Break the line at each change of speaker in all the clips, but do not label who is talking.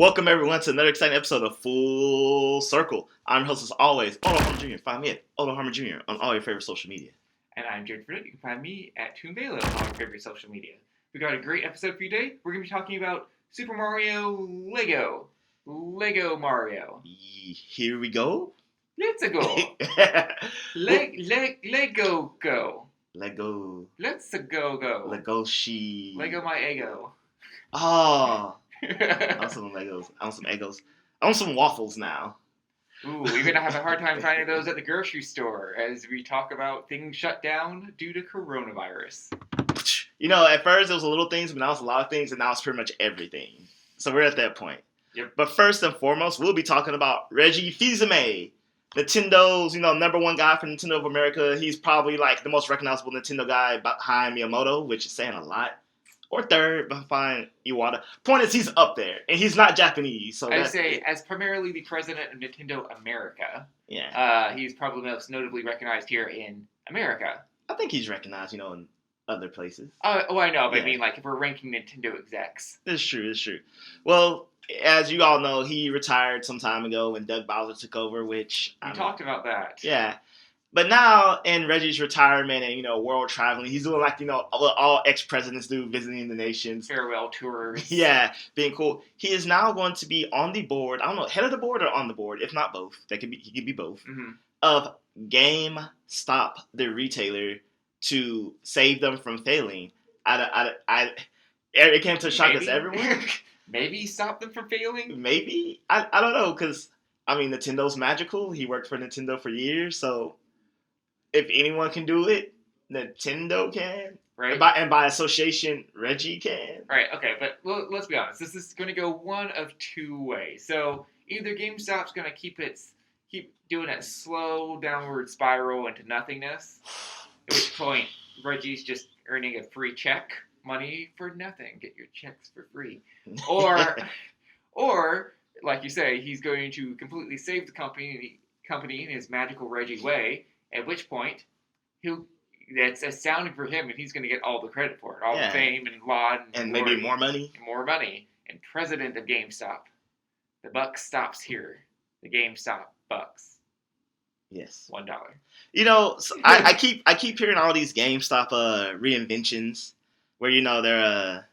Welcome everyone to another exciting episode of Full Circle. I'm your host as always, Harmon Jr. Find me at Harmon Jr. on all your favorite social media.
And I'm Jared Fradette. You can find me at Toonvelo on all your favorite social media. We got a great episode for you today. We're going to be talking about Super Mario Lego. Lego Mario.
Here we go.
Let's go. Lego go.
Lego.
Let's go.
Lego she.
Lego my ego.
Oh. I want some Legos. I want some Egos. I want some waffles now.
Ooh, you're going to have a hard time finding those at the grocery store as we talk about things shut down due to coronavirus.
You know, at first it was little things, but now it's a lot of things, and now it's pretty much everything. So we're at that point.
Yep.
But first and foremost, we'll be talking about Reggie Fils-Aimé, Nintendo's, number one guy for Nintendo of America. He's probably like the most recognizable Nintendo guy behind Miyamoto, which is saying a lot. Or third behind Iwata. Point is, he's up there, and he's not Japanese. So
I'd say, as primarily the president of Nintendo America, he's probably most notably recognized here in America.
I think he's recognized, in other places.
I know, but I mean, like, if we're ranking Nintendo execs.
It's true. Well, as you all know, he retired some time ago when Doug Bowser took over, which...
We talked about that.
Yeah. But now, in Reggie's retirement and, world traveling, he's doing like, what all ex-presidents do, visiting the nations.
Farewell tours.
Yeah, being cool. He is now going to be on the board, I don't know, head of the board or on the board, if not both. He could be both. Mm-hmm. Of GameStop, the retailer, to save them from failing. It came to shock us everyone.
Maybe stop them from failing?
Maybe. I don't know, because, Nintendo's magical. He worked for Nintendo for years, so... If anyone can do it, Nintendo can.
Right.
And by association, Reggie can.
Right, okay, but let's be honest. This is going to go one of two ways. So either GameStop's going to keep doing that slow downward spiral into nothingness, at which point Reggie's just earning a free check, money for nothing. Get your checks for free. Or like you say, he's going to completely save the company in his magical Reggie way. At which point, that's astounding for him, and he's going to get all the credit for it, all the fame and laud
and maybe more money.
And president of GameStop, the buck stops here. The GameStop bucks.
Yes,
$1.
So I keep hearing all these GameStop reinventions, where they're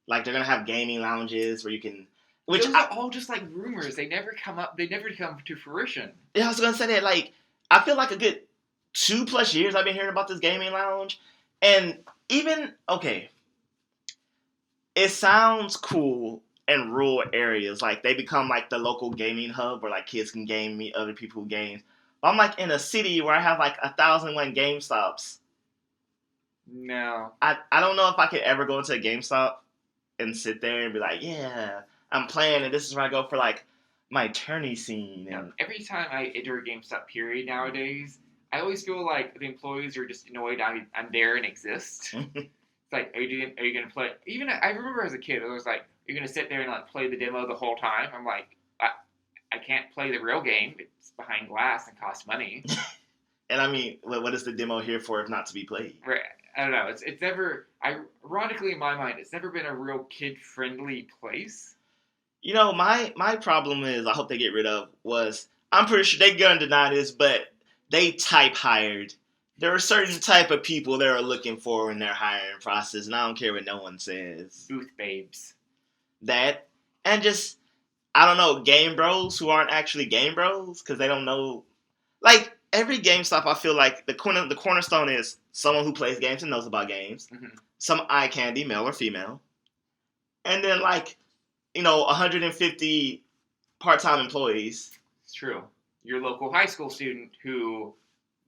like they're gonna have gaming lounges where you can.
Which are all just like rumors. They never come to fruition.
Yeah, I was gonna say that like. I feel like a good 2+ years I've been hearing about this gaming lounge. And even, it sounds cool in rural areas. Like, they become, like, the local gaming hub where, like, kids can game, meet other people who game. But I'm, like, in a city where I have, like, 1,001 GameStops.
No.
I don't know if I could ever go into a GameStop and sit there and be like, yeah, I'm playing, and this is where I go for, like, my tourney scene. And
every time I enter a GameStop period nowadays, I always feel like the employees are just annoyed I'm there and exist. It's like, are you going to play? Even I remember as a kid, it was like, you're going to sit there and like play the demo the whole time. I'm like, I can't play the real game. It's behind glass and costs money.
And what is the demo here for if not to be played?
Right. I don't know. It's never, ironically in my mind, it's never been a real kid-friendly place.
My problem is, I hope they get rid of, was, I'm pretty sure they're going to deny this, but they type hired. There are certain type of people they are looking for in their hiring process, and I don't care what no one says.
Booth babes.
That, and just, I don't know, game bros who aren't actually game bros, because they don't know, like, every GameStop, I feel like, the cornerstone is someone who plays games and knows about games, some eye candy, male or female, and then, like, 150 part-time employees.
It's true. Your local high school student who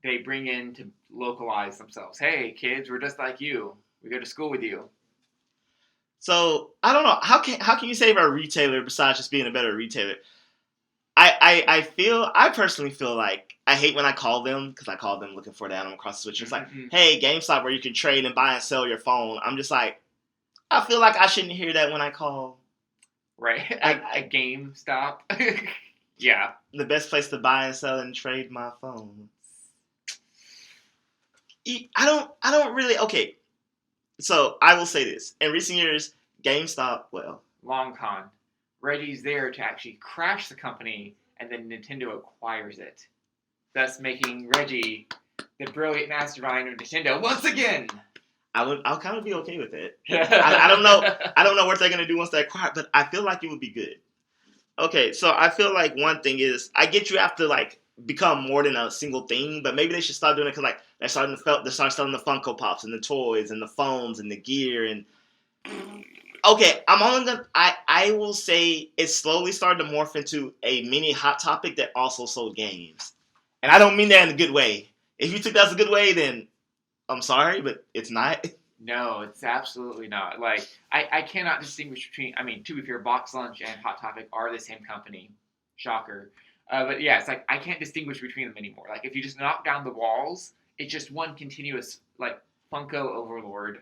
they bring in to localize themselves. Hey, kids, we're just like you. We go to school with you.
So, I don't know. How can you save a retailer besides just being a better retailer? I personally feel like I hate when I call them, because I call them looking for the Animal Crossing Switch. It's like, hey, GameStop, where you can trade and buy and sell your phone. I'm just like, I feel like I shouldn't hear that when I call.
Right, a GameStop. Yeah,
the best place to buy and sell and trade my phone. I don't really. Okay, so I will say this: in recent years, GameStop,
long con, Reggie's there to actually crash the company, and then Nintendo acquires it, thus making Reggie the brilliant mastermind of Nintendo once again.
I'll kind of be okay with it. I don't know. I don't know what they're gonna do once they acquire, but I feel like it would be good. Okay, so I feel like one thing is I get you have to like become more than a single thing, but maybe they should start doing it because like they're starting selling the Funko Pops and the toys and the phones and the gear and. Okay, I'm only gonna. I will say it slowly started to morph into a mini Hot Topic that also sold games, and I don't mean that in a good way. If you took that as a good way, then I'm sorry, but it's not.
No, it's absolutely not. Like, I cannot distinguish between, I mean, to be fair, Box Lunch and Hot Topic are the same company. Shocker. But yeah, it's like, I can't distinguish between them anymore. Like, if you just knock down the walls, it's just one continuous, like, Funko overlord.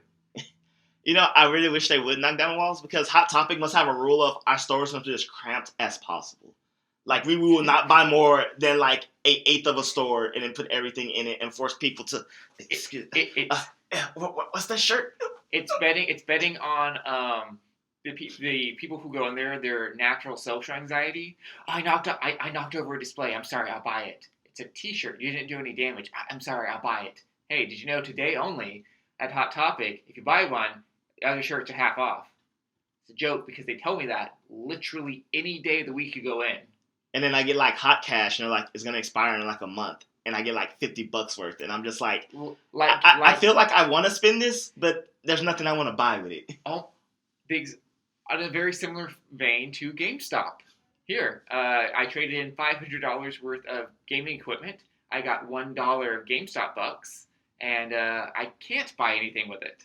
You know, I really wish they would knock down the walls because Hot Topic must have a rule of our stores must be as cramped as possible. Like, we will not buy more than, like, 1/8 of a store and then put everything in it and force people to, what's that shirt?
It's betting on the people who go in there, their natural social anxiety. I knocked over a display. I'm sorry, I'll buy it. It's a T-shirt. You didn't do any damage. I'm sorry, I'll buy it. Hey, did you know today only at Hot Topic, if you buy one, the other shirts are half off? It's a joke because they told me that literally any day of the week you go in.
And then I get like hot cash and they're like, it's gonna expire in like a month. And I get like $50 worth. And I'm just like, I feel like I want to spend this, but there's nothing I want to buy with it.
Oh, on a very similar vein to GameStop. Here, I traded in $500 worth of gaming equipment. I got $1 of GameStop bucks, and I can't buy anything with it.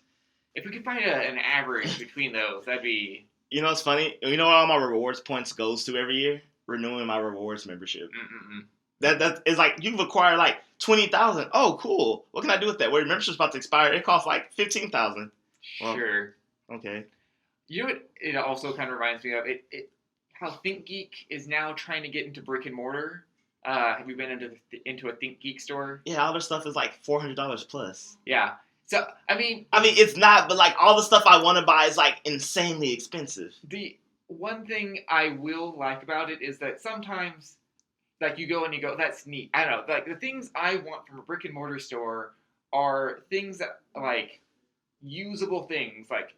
If we could find an average between those, that'd be...
You know what's funny? You know what all my rewards points goes to every year? Renewing my rewards membership. That is like you've acquired like 20,000. Oh, cool. What can I do with that? Well, your membership's about to expire. It costs like 15,000.
Sure.
Well, okay.
You know what? It also kind of reminds me of how ThinkGeek is now trying to get into brick and mortar. Have you been into a ThinkGeek store?
Yeah, all their stuff is like $400 plus.
Yeah. So I mean,
it's not, but like all the stuff I want to buy is like insanely expensive.
The one thing I will like about it is that sometimes, like, you go and you go, that's neat. I don't know. Like, the things I want from a brick and mortar store are things that, like, usable things, like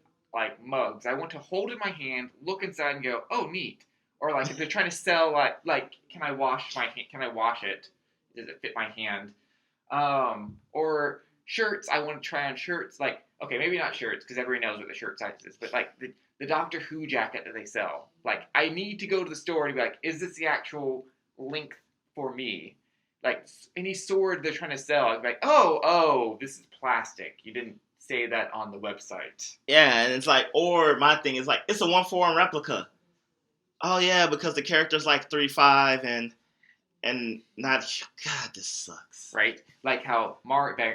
mugs. I want to hold in my hand, look inside, and go, oh, neat. Or, like, if they're trying to sell, like, can I wash it? Does it fit my hand? Or shirts. I want to try on shirts. Like, okay, maybe not shirts, because everybody knows what the shirt size is, but, like, the Doctor Who jacket that they sell. Like, I need to go to the store and be like, is this the actual length for me? Like, any sword they're trying to sell, I'd be like, oh, this is plastic. You didn't say that on the website.
Yeah, and it's like, or my thing is like, it's a 1/4 replica. Oh yeah, because the character's like 3'5" and not. God, this sucks.
Right? Like how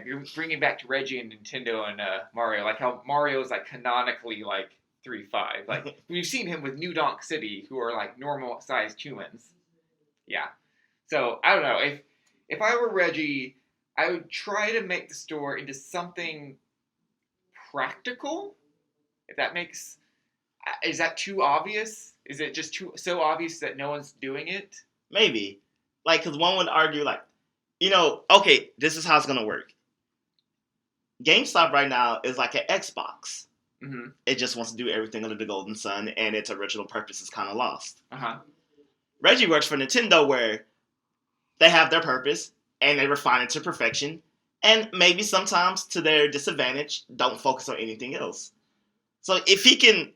you're bringing back to Reggie and Nintendo and Mario. Like how Mario is like canonically like 3'5". Like we've seen him with New Donk City, who are like normal sized humans. Yeah. So I don't know, if I were Reggie, I would try to make the store into something practical. If that makes, is that too obvious? Is it just so obvious that no one's doing it?
Maybe, like, because one would argue like, okay, this is how it's gonna work. GameStop right now is like an Xbox.
Mm-hmm.
It just wants to do everything under the golden sun, and its original purpose is kind of lost.
Uh-huh.
Reggie works for Nintendo, where they have their purpose, and they refine it to perfection, and maybe sometimes to their disadvantage, don't focus on anything else. So if he can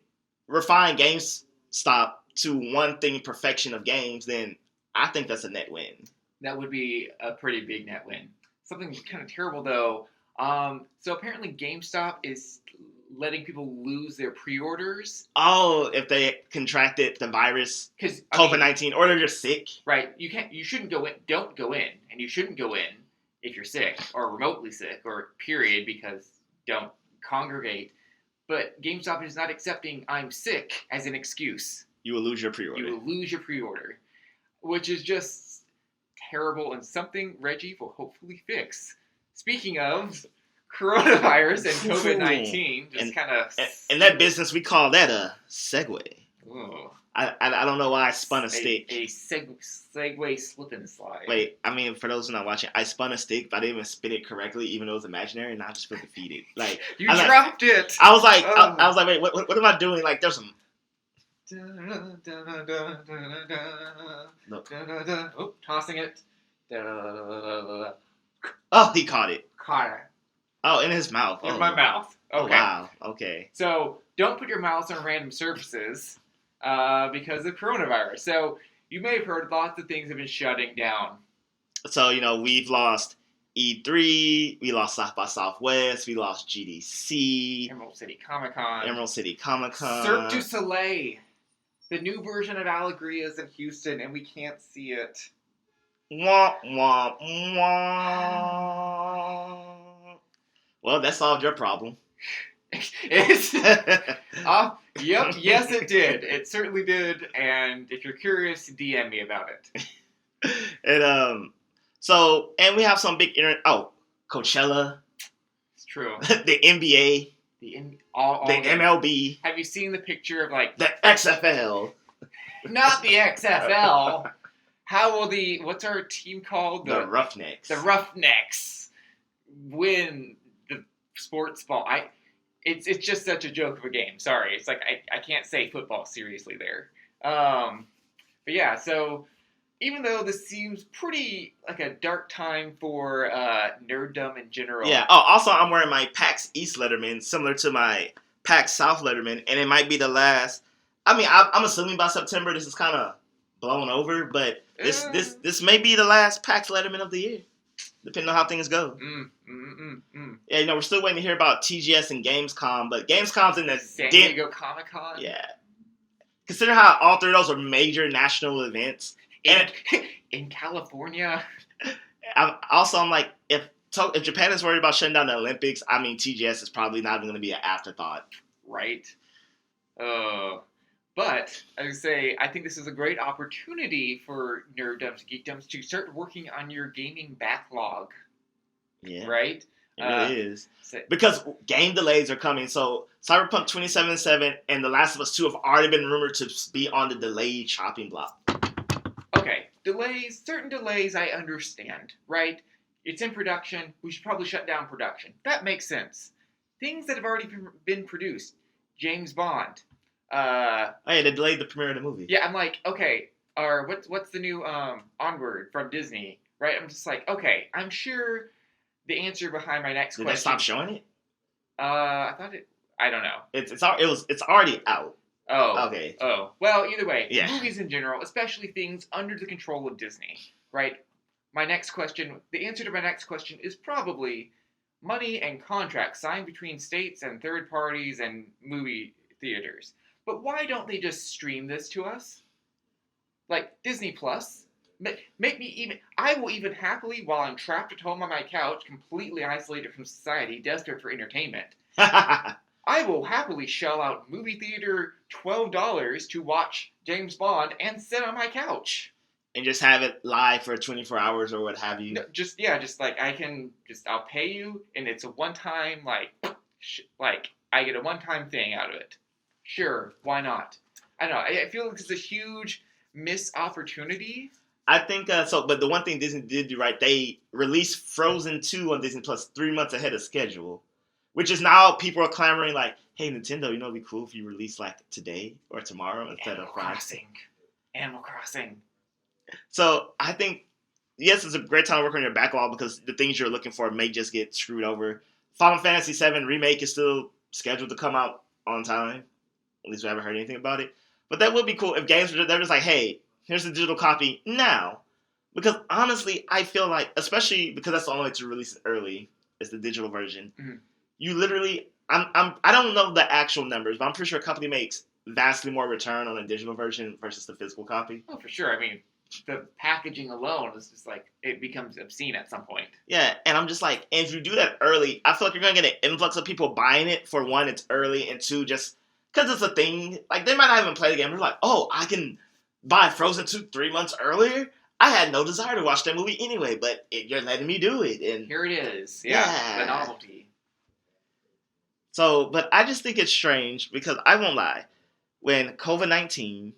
refine GameStop to one thing, perfection of games, then I think that's a net win.
That would be a pretty big net win. Something kind of terrible, though. So apparently GameStop is letting people lose their pre-orders.
Oh, if they contracted the virus, COVID-19, or they're just sick.
Right. You shouldn't go in. Don't go in. And you shouldn't go in if you're sick or remotely sick or period, because don't congregate. But GameStop is not accepting I'm sick as an excuse.
You will lose your pre-order.
You will lose your pre-order, which is just terrible and something Reggie will hopefully fix. Speaking of coronavirus and COVID-19, just kind of...
In that business, we call that a segue.
Ooh.
I don't know why I spun a stick.
A Segway slip and slide.
Wait, I mean, for those who are not watching, I spun a stick, but I didn't even spin it correctly, even though it was imaginary, and I just feel defeated. Like
you dropped it.
I was like, I was like, wait, what am I doing? Like, there's some. Look.
Oh, tossing it.
Oh, he caught it.
Caught it.
Oh, in his mouth.
In my mouth. Okay.
Oh, wow. Okay.
So don't put your mouse on random surfaces because of coronavirus. So you may have heard lots of things have been shutting down.
So, we've lost E3, we lost South by Southwest, we lost GDC.
Emerald City Comic-Con. Cirque du Soleil. The new version of Alegria is in Houston, and we can't see it.
Wah, wah, wah. Well, that solved your problem.
Yes, it did. It certainly did. And if you're curious, DM me about it.
And we have some big Coachella.
It's true.
The NBA.
The
MLB.
Have you seen the picture of
the XFL?
Not the XFL. How will what's our team called?
The Roughnecks.
The Roughnecks win the sports ball. It's just such a joke of a game. Sorry, it's like I can't say football seriously there. But yeah, so even though this seems pretty like a dark time for nerddom in general.
Yeah. Oh, also I'm wearing my PAX East Letterman, similar to my PAX South Letterman, and it might be the last. I mean, I'm assuming by September this is kind of blown over, but this may be the last PAX Letterman of the year, depending on how things go. Yeah, we're still waiting to hear about TGS and Gamescom, but Gamescom's in the
San Diego Comic-Con.
Yeah. Consider how all three of those are major national events.
In California.
I'm like, if Japan is worried about shutting down the Olympics, I mean, TGS is probably not even going to be an afterthought.
Right. But I would say I think this is a great opportunity for nerddoms, geekdoms to start working on your gaming backlog.
Yeah.
Right?
It really is. Because game delays are coming. So Cyberpunk 2077 and The Last of Us 2 have already been rumored to be on the delayed chopping block.
Okay, certain delays I understand, right? It's in production, we should probably shut down production. That makes sense. Things that have already been produced, James Bond.
They delayed the premiere of the movie.
Yeah, I'm like, okay, or what's the new Onward from Disney, right? I'm just like, okay, I'm sure the answer behind my next question.
Did they stop showing it?
I don't know.
It's already out.
Oh.
Okay.
Oh. Well, either way,
yeah.
Movies in general, especially things under the control of Disney, right? The answer to my next question is probably money and contracts signed between states and third parties and movie theaters. But why don't they just stream this to us? Like Disney Plus. I will even happily, while I'm trapped at home on my couch, completely isolated from society, desperate for entertainment, I will happily shell out movie theater $12 to watch James Bond and sit on my couch.
And just have it live for 24 hours or what have you.
No, I'll pay you, and it's a one-time, I get a one-time thing out of it. Sure, why not? I don't know, I feel like it's a huge missed opportunity.
I think, but the one thing Disney did do right, they released Frozen 2 on Disney Plus 3 months ahead of schedule. Which is now people are clamoring like, hey, Nintendo, it'd be cool if you release today or tomorrow instead of Friday.
Animal Crossing.
So I think, yes, it's a great time to work on your backlog because the things you're looking for may just get screwed over. Final Fantasy VII Remake is still scheduled to come out on time. At least we haven't heard anything about it. But that would be cool if games were just like, hey, here's the digital copy now. Because honestly, I feel like, especially because that's the only way to release it early, is the digital version. Mm-hmm. You literally, I don't know the actual numbers, but I'm pretty sure a company makes vastly more return on a digital version versus the physical copy.
Oh, for sure. I mean, the packaging alone is just it becomes obscene at some point.
Yeah, and I'm just like, and if you do that early, I feel like you're going to get an influx of people buying it. For one, it's early, and two, just because it's a thing. They might not even play the game. They're like, oh, I can buy Frozen 2 3 months earlier? I had no desire to watch that movie anyway, but you're letting me do it. And
here it is. Yeah. The novelty.
So, but I just think it's strange because I won't lie. When COVID-19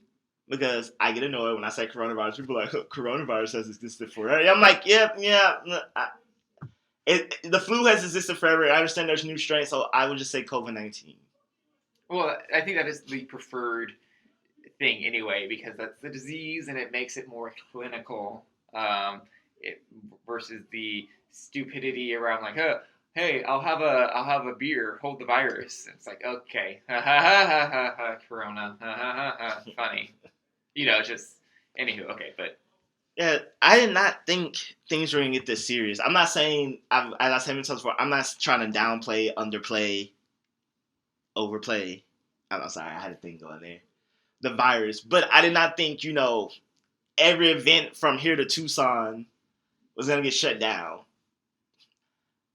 because I get annoyed when I say coronavirus. People are like, coronavirus has existed forever. I'm like, yeah. The flu has existed forever. I understand there's new strains, so I would just say COVID-19.
Well, I think that is the preferred thing anyway, because that's the disease and it makes it more clinical versus the stupidity around like, oh, hey, I'll have a beer, hold the virus. It's like, okay, ha ha ha ha ha, corona, ha ha ha ha, funny. Just anywho, okay, but
Yeah, I did not think things were gonna get this serious. I'm not saying, as I said many times before, I'm not trying to downplay, underplay, overplay. I'm sorry, I had a thing going there. The virus, but I did not think every event from here to Tucson was gonna get shut down.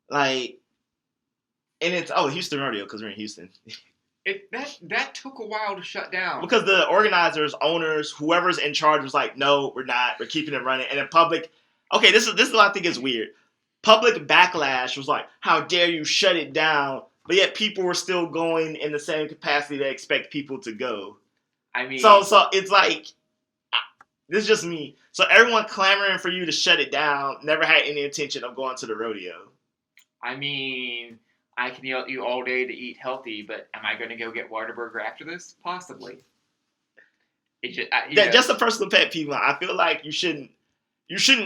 Like, and it's Houston Rodeo because we're in Houston.
That took a while to shut down.
Because the organizers, owners, whoever's in charge was like, no, we're not. We're keeping it running. And the public, okay, this is what I think is weird. Public backlash was like, how dare you shut it down? But yet people were still going in the same capacity they expect people to go.
I mean,
so it's like, this is just me. So everyone clamoring for you to shut it down never had any intention of going to the rodeo.
I mean, I can yell at you all day to eat healthy, but am I going to go get Whataburger after this? Possibly.
Just a personal pet peeve. I feel like you shouldn't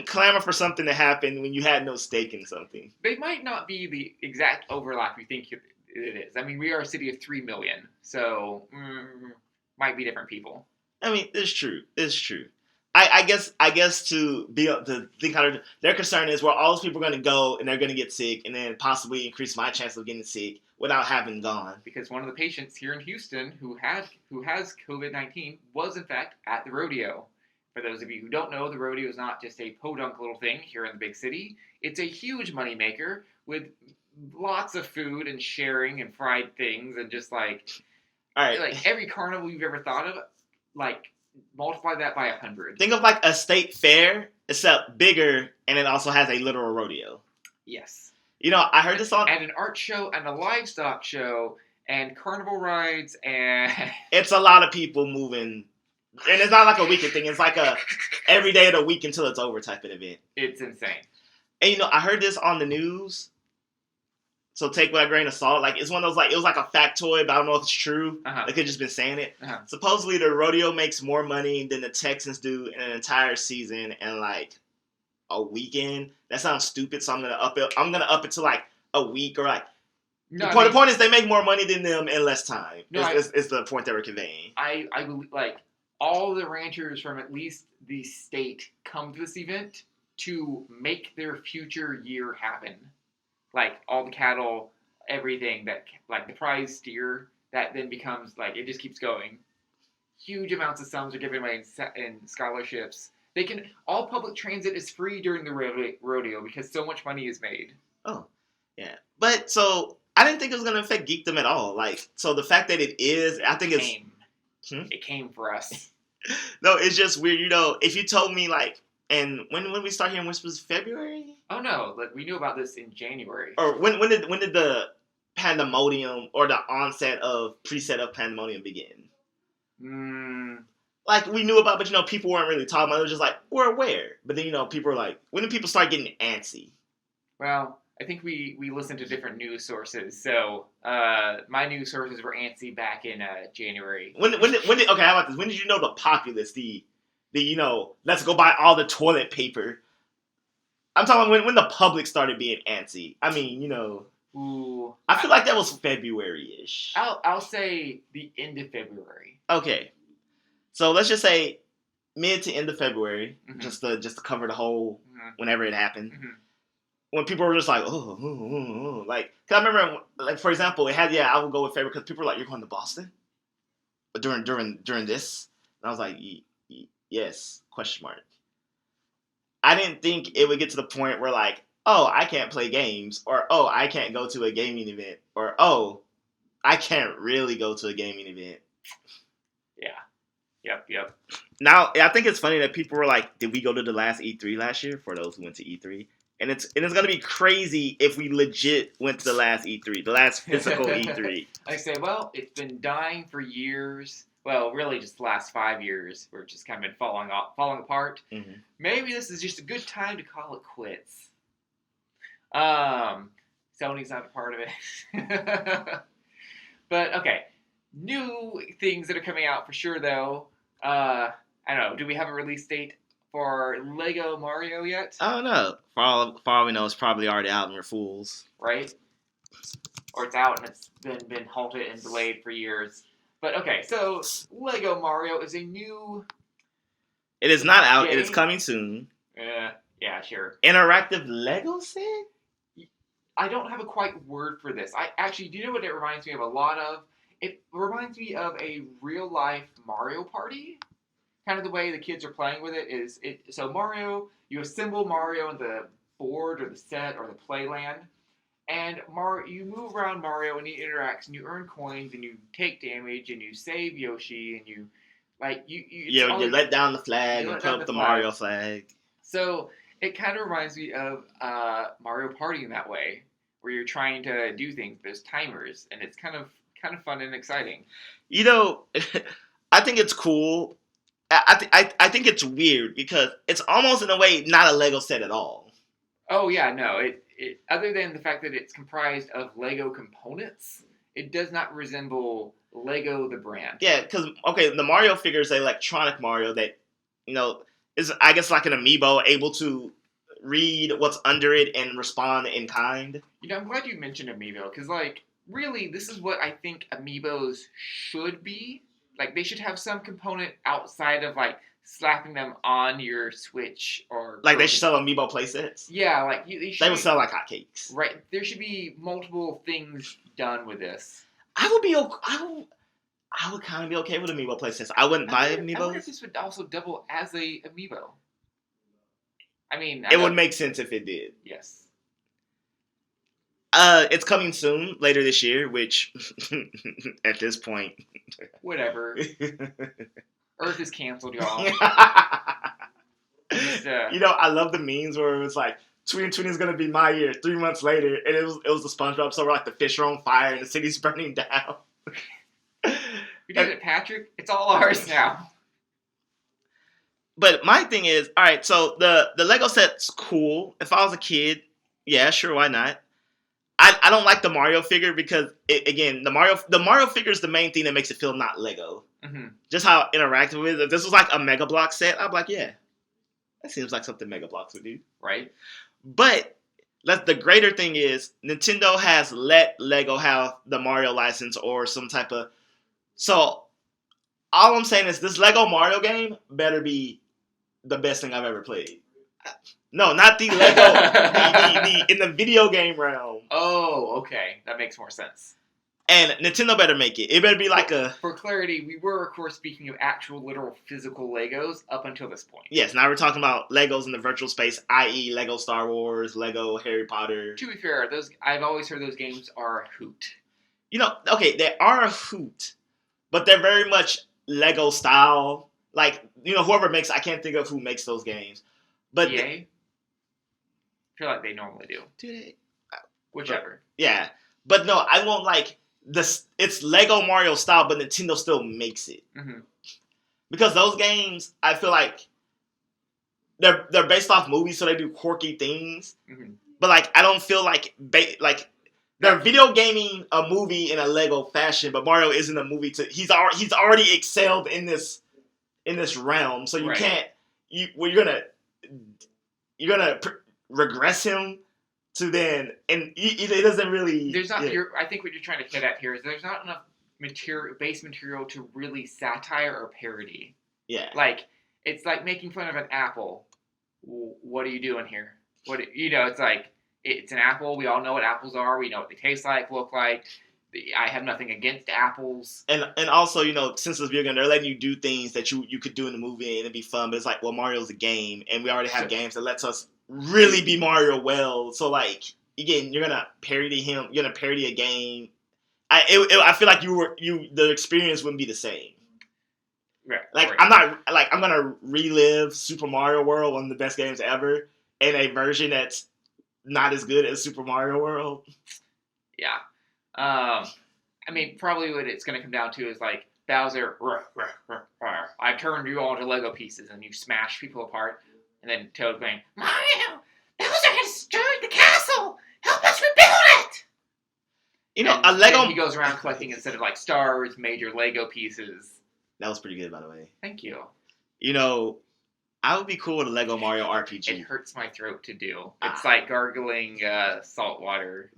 clamor for something to happen when you had no stake in something.
They might not be the exact overlap you think it is. I mean, we are a city of 3 million, so might be different people.
I mean, it's true. I guess to think how their concern is, well, all those people are going to go and they're going to get sick and then possibly increase my chance of getting sick without having gone.
Because one of the patients here in Houston who has COVID-19 was in fact at the rodeo. For those of you who don't know, the rodeo is not just a podunk little thing here in the big city. It's a huge moneymaker with lots of food and sharing and fried things and just like,
all right,
like every carnival you've ever thought of, like multiply that by 100.
Think of like a state fair, except bigger, and it also has a literal rodeo.
Yes.
I heard this on...
And an art show, and a livestock show, and carnival rides, and...
It's a lot of people moving. And it's not like a weekend thing. It's like a every day of the week until it's over type of event.
It's insane.
And I heard this on the news. So take with a grain of salt. Like, it's one of those, like, it was like a factoid, but I don't know if it's true.
Uh-huh.
They could have just been saying it.
Uh-huh.
Supposedly, the rodeo makes more money than the Texans do in an entire season and, like, a weekend. That sounds stupid, so I'm going to up it. I'm going to up it to, like, a week or, like...
No,
the point is they make more money than them in less time.
No,
it's the point they were conveying.
I believe, like, all the ranchers from at least the state come to this event to make their future year happen. Like, all the cattle, everything, that, like, the prize steer, that then becomes, like, it just keeps going. Huge amounts of sums are given away in scholarships. All public transit is free during the rodeo because so much money is made.
Oh, yeah. But, so, I didn't think it was going to affect geekdom at all. Like, so the fact that it is, I think it's...
It came for us.
No, it's just weird, if you told me, like, and when we start hearing whispers, February?
Oh no, like we knew about this in January.
Or when did the pandemonium or the onset of preset of pandemonium begin? Like we knew about, but people weren't really talking about it. It was just like, we're aware. But then people were like, when did people start getting antsy?
Well, I think we listened to different news sources. So my news sources were antsy back in January.
When did okay, how about this? When did you know the populace, the let's go buy all the toilet paper? I'm talking when the public started being antsy. I mean,
Ooh,
I feel like that was February-ish.
I'll say the end of February.
Okay, so let's just say mid to end of February,
mm-hmm.
just to cover the whole whenever it happened.
Mm-hmm.
When people were just like, like, cause I remember, like for example, I would go with February because people were like, "You're going to Boston?" But during this, and I was like, "Yes?" ? I didn't think it would get to the point where like, oh, I can't play games, or oh, I can't go to a gaming event, or oh, I can't really go to a gaming event.
Yeah. Yep.
Now, I think it's funny that people were like, did we go to the last E3 last year? For those who went to E3. And it's going to be crazy if we legit went to the last E3, the last physical E3.
I say, well, it's been dying for years. well, really just the last 5 years, where it's just kind of been falling apart.
Mm-hmm.
Maybe this is just a good time to call it quits. Sony's not a part of it. But okay, new things that are coming out for sure though. I don't know. Do we have a release date for Lego Mario yet?
I don't know. For all we know, it's probably already out and we're fools.
Right? Or it's out and it's been halted and delayed for years. But okay, so Lego Mario is a new.
It is not out.
game.
It is coming soon.
Yeah, sure.
Interactive Lego set?
I don't have a quite word for this. I actually, do you know what it reminds me of a lot of? It reminds me of a real life Mario Party. Kind of the way the kids are playing with it is so Mario, you assemble Mario in the board or the set or the playland, and you move around Mario and he interacts and you earn coins and you take damage and you save Yoshi and you
you let down the flag and put up the Mario flag.
So it kind of reminds me of Mario Party in that way, where you're trying to do things. There's timers, and it's kind of fun and exciting.
You know, I think it's cool. I think it's weird because it's almost in a way not a Lego set at all.
Oh yeah, no. It other than the fact that it's comprised of Lego components, it does not resemble Lego the brand.
Yeah, because the Mario figure is an electronic Mario that is, I guess, like an amiibo, able to read what's under it and respond in kind.
I'm glad you mentioned amiibo because really, this is what I think amiibos should be. They should have some component outside of slapping them on your Switch or
they should sell amiibo playsets.
Yeah,
they would sell like hotcakes.
Right, there should be multiple things done with this.
I would kind of be okay with amiibo playsets. I wouldn't buy amiibos.
I wonder if this would also double as a amiibo. I mean,
it would make sense if it did.
Yes.
It's coming soon, later this year, which, at this point...
Whatever. Earth is canceled, y'all.
I love the memes where it was like, 2020 is going to be my year, 3 months later, and it was the SpongeBob episode where the fish are on fire and the city's burning down.
We did it, Patrick. It's all ours now.
But my thing is, all right, so the Lego set's cool. If I was a kid, yeah, sure, why not? I don't like the Mario figure because, the Mario figure is the main thing that makes it feel not Lego.
Mm-hmm.
Just how interactive it is. If this was like a Mega Block set, I'd be like, yeah, that seems like something Mega Blocks would do.
Right.
But the greater thing is, Nintendo has let Lego have the Mario license or some type of... So, all I'm saying is this Lego Mario game better be the best thing I've ever played. No, not the Lego. the in the video game realm.
Oh, okay. That makes more sense.
And Nintendo better make it. It better be like a...
For clarity, we were, of course, speaking of actual, literal, physical Legos up until this point.
Yes, now we're talking about Legos in the virtual space, i.e. Lego Star Wars, Lego Harry Potter.
To be fair, I've always heard those games are a hoot.
Okay, they are a hoot, but they're very much Lego style. Whoever makes... I can't think of who makes those games. But
EA? I feel like they normally do.
Do they?
Whichever.
Yeah. But no, I won't this. It's Lego Mario style, but Nintendo still makes it.
Mm-hmm.
Because those games, I feel like they're based off movies, so they do quirky things.
Mm-hmm.
But I don't feel like they're video gaming a movie in a Lego fashion. But Mario isn't a movie. He's already excelled in this realm, so you can't. You're gonna regress him to then, and it doesn't really.
There's not. I think what you're trying to get at here is there's not enough base material to really satire or parody.
Yeah.
It's like making fun of an apple. What are you doing here? It's like it's an apple. We all know what apples are. We know what they taste like, look like. I have nothing against apples. And
also, since it's video game, they're letting you do things that you could do in the movie and it'd be fun. But it's like, well, Mario's a game, and we already have games that lets us really be Mario well. So, again, you're gonna parody him. You're gonna parody a game. I feel like the experience wouldn't be the same.
Right.
I'm gonna relive Super Mario World, one of the best games ever, in a version that's not as good as Super Mario World.
Yeah. Probably what it's going to come down to is Bowser, "Ruh, ruh, ruh, ruh. I turned you all into Lego pieces," and you smash people apart. And then Toad going, "Mario, Bowser has destroyed the castle. Help us rebuild it."
You know,
and
a Lego.
Then he goes around collecting, instead of like stars, major Lego pieces.
That was pretty good, by the way.
Thank you.
You know, I would be cool with a Lego Mario RPG.
It hurts my throat to do. It's like gargling salt water.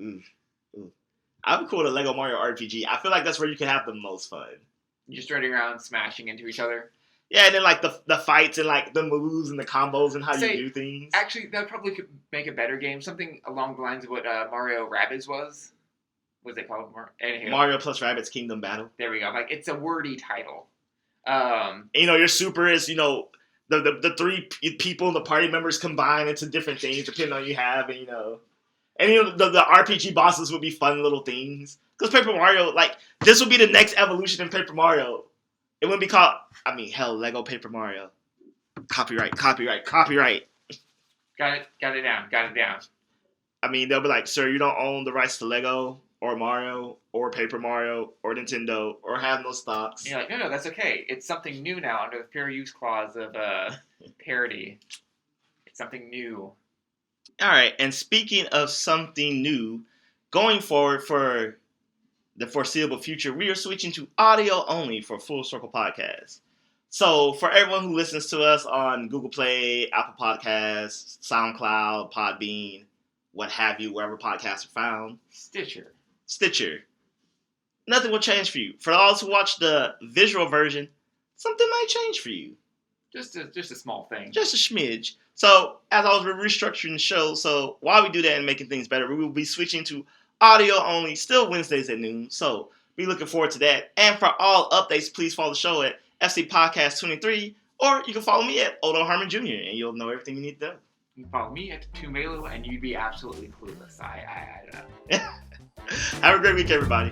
I would be cool with a Lego Mario RPG. I feel like that's where you can have the most fun.
Just running around smashing into each other.
Yeah, and then like the fights and like the moves and the combos and how you do things.
Actually, that probably could make a better game. Something along the lines of what Mario Rabbids was. What's it called?
Mario plus Rabbids Kingdom Battle.
There we go. Like, it's a wordy title.
You know, your super is, you know, the three people, the party members combine into different things depending on what you have, and you know, the RPG bosses would be fun little things. Because Paper Mario, like, this would be the next evolution in Paper Mario. It wouldn't be called, Lego Paper Mario. Copyright.
Got it down.
I mean, they'll be like, sir, you don't own the rights to Lego or Mario or Paper Mario or Nintendo or have no stocks.
And you're like, no, that's okay. It's something new now under the fair use clause of parody. It's something new.
All right, and speaking of something new, going forward for the foreseeable future, we are switching to audio only for Full Circle Podcast. So for everyone who listens to us on Google Play, Apple Podcasts, SoundCloud, Podbean, what have you, wherever podcasts are found. Stitcher. Nothing will change for you. For those who watch the visual version, something might change for you.
Just a small thing.
Just a smidge. So, as I was restructuring the show, so while we do that and making things better, we will be switching to audio only, still Wednesdays at noon. So, be looking forward to that. And for all updates, please follow the show at FC Podcast 23, or you can follow me at Harmon Jr., and you'll know everything you need to know.
You can follow me at Tumelo, and you'd be absolutely clueless. I don't know.
Have a great week, everybody.